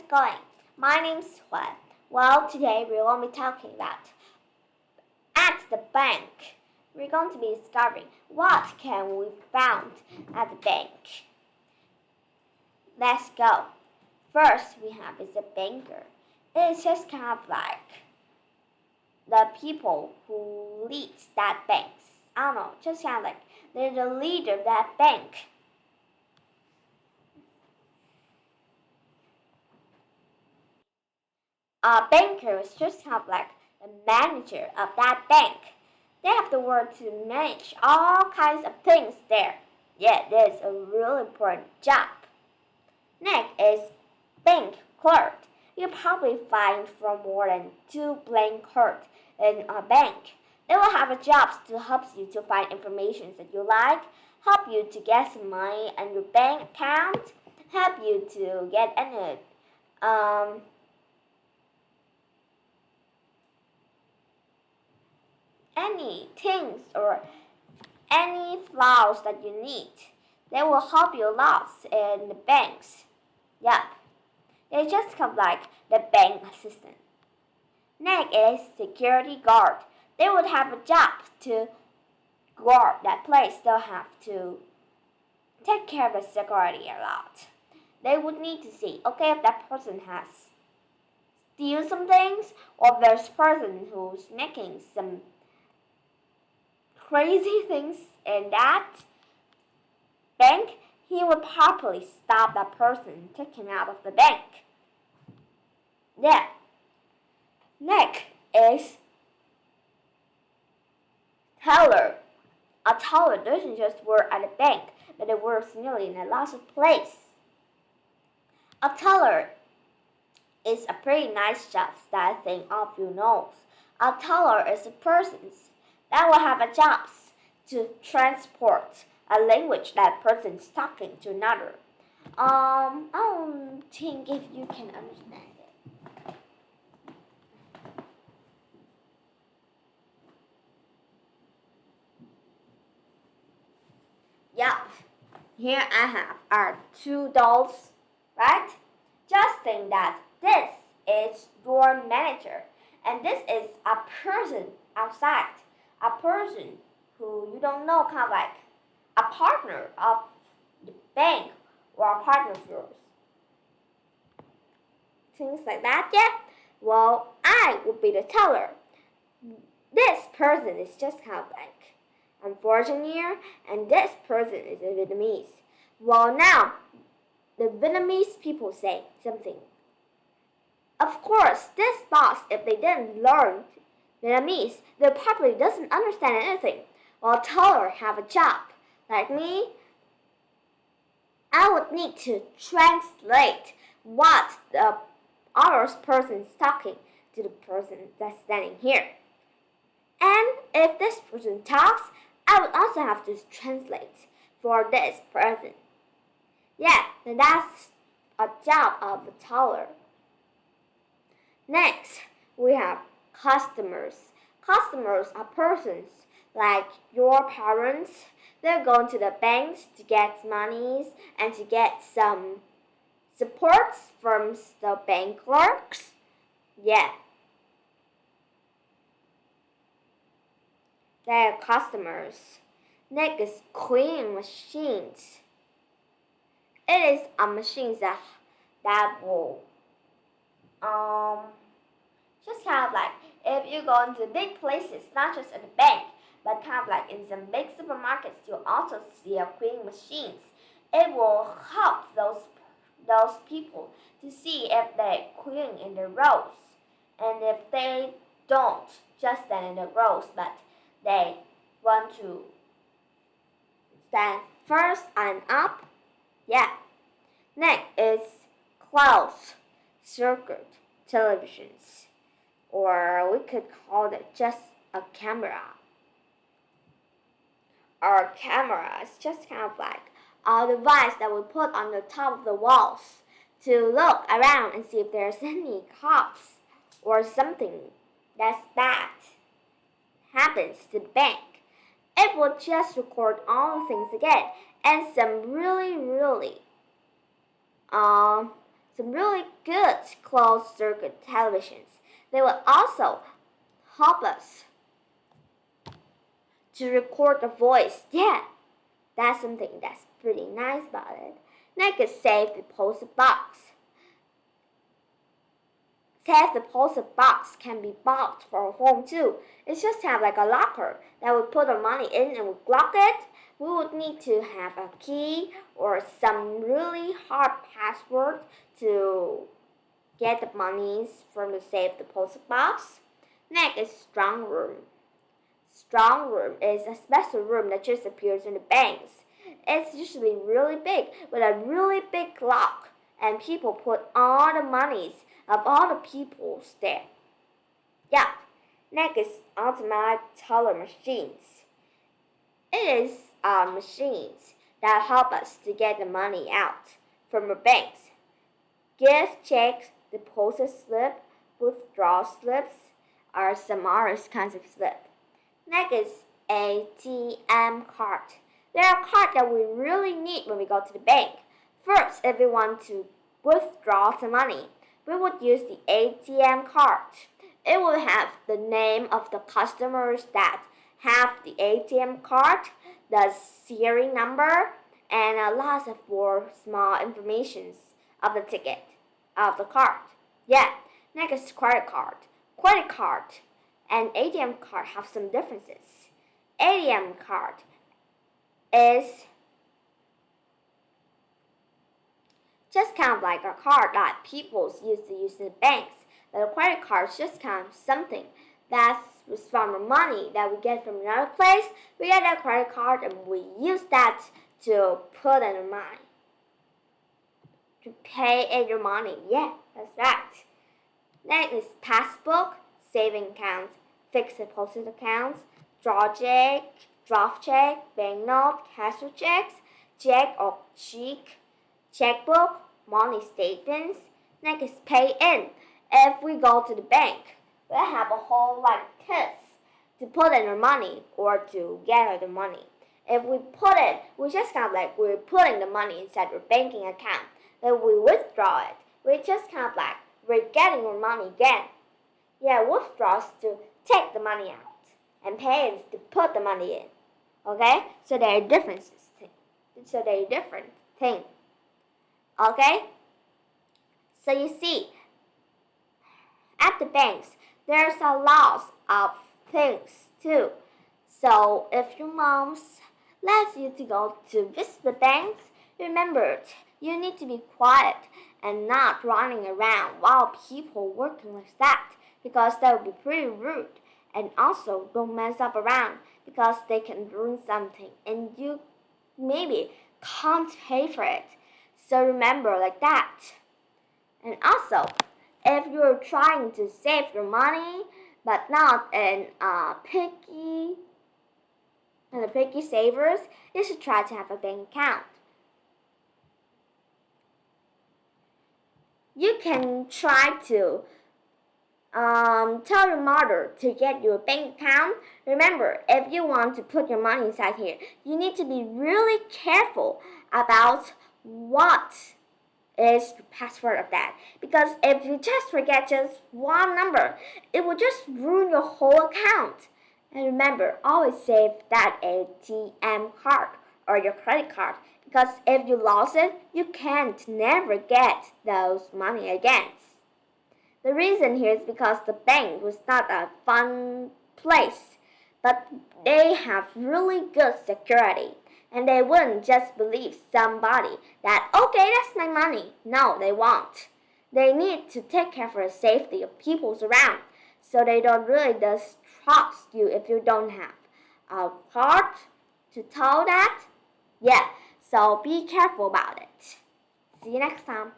going? My name's Juan. Well, today we will be talking about at the bank. We're going to be discovering what can we found at the bank. Let's go. First we have is a banker. It's just kind of like the people who lead that bank. I don't know, just kind of like they're the leader of that bank. A banker is just kind of like the manager of that bank. They have the word to manage all kinds of things there. Yeah, that's a really important job. Next is bank clerk. You'll probably find from more than 2 blank clerks in a bank. They will have a jobs to help you to find information that you like, help you to get some money on your bank account, help you to get any things or any files that you need. They will help you lots in the banks. Yep. They just come like the bank assistant. Next is security guard. They would have a job to guard that place. They'll have to take care of the security a lot. They would need to see, okay, if that person has steal some things or there's a person who's making some crazy things in that bank, he would probably stop that person and take him out of the bank. Yeah. Next is teller. A teller doesn't just work at a bank, but it works nearly in a lot of places. A teller is a pretty nice job that I think all of you know. A teller is a person that will have a job to transport a language that person is talking to another. I don't think if you can understand it. Yup, here I have our 2 dolls, right? Just think that this is your manager, and this is a person outside, a person who you don't know, kind of like a partner of the bank or a partner of yours. Things like that, yeah? Well, I would be the teller. This person is just kind of like I'm fortune here, and this person is a Vietnamese. Well, now, the Vietnamese people say something. Of course, this boss, if they didn't learn Vietnamese, they probably doesn't understand anything. While teller have a job. Like me, I would need to translate what the other person is talking to the person that's standing here. And if this person talks, I would also have to translate for this person. Yeah, that's a job of a teller. Next, we have customers. Customers are persons like your parents. They're going to the banks to get monies and to get some supports from the bank clerks. Yeah. They're customers. Next is queuing machines. It is a machine that will just kind of like if you go into big places, not just in the bank, but kind of like in some big supermarkets, you'll also see a queuing machines. It will help those people to see if they're queuing in the rows, and if they don't just stand in the rows, but they want to stand first and up. Yeah. Next is closed circuit televisions, or we could call it just a camera. Our camera is just kind of like a device that we put on the top of the walls to look around and see if there's any cops or something that's bad happens to the bank. It will just record all things again and some really some really good closed circuit televisions. They will also help us to record the voice. Yeah, that's something that's pretty nice about it. Next is Safe Deposit Box. Safe Deposit Box can be bought for home too. It's just have like a locker that we put our money in and we lock it. We would need to have a key or some really hard password to get the monies from the safe deposit box. Next is strong room. Strong room is a special room that just appears in the banks. It's usually really big with a really big lock, and people put all the monies of all the people there. Yeah. Next is automatic teller machines. It is machines that help us to get the money out from the banks. Gift checks, deposit slip, withdrawal slips are some other kinds of slip. Next is ATM card. They are cards that we really need when we go to the bank. First, if we want to withdraw some money, we would use the ATM card. It will have the name of the customers that have the ATM card, the serial number, and a lot of more small information of the ticket of the card. Yeah, next is credit card. Credit card and ATM card have some differences. ATM card is just kind of like a card that people used to use in the banks. But a credit card is just kind of something that's from the money that we get from another place. We get that credit card and we use that to put in the money. To pay in your money. Yeah, that's right. Next is passbook, saving accounts, fixed deposit accounts, draft check, banknote, cashier checks, check or checkbook, money statements. Next is pay in. If we go to the bank, we have a hole like this to put in our money or to get the money. If we put it, we just kind of like we're putting the money inside our banking account. Then we withdraw it. We just kind of like we're getting our money again. Yeah, withdraw is to take the money out, and pay is to put the money in. Okay, so there are differences. So they are different things. Okay, so you see, at the banks, there's a lot of things too. So if your mom lets you to go to visit the banks, remember you need to be quiet and not running around while people working like that, because that would be pretty rude. And also don't mess up around because they can ruin something and you maybe can't pay for it. So remember like that. And also, if you're trying to save your money but not in picky savers, you should try to have a bank account. You can try to tell your mother to get you a bank account. Remember, if you want to put your money inside here, you need to be really careful about what is the password of that. Because if you just forget just one number, it will just ruin your whole account. And remember, always save that ATM card or your credit card. Because if you lost it, you can't never get those money again. The reason here is because the bank was not a fun place, but they have really good security. And they wouldn't just believe somebody that, okay, that's my money. No, they won't. They need to take care for the safety of people around. So they don't really just trust you if you don't have a card to tell that. Yeah, so be careful about it. See you next time.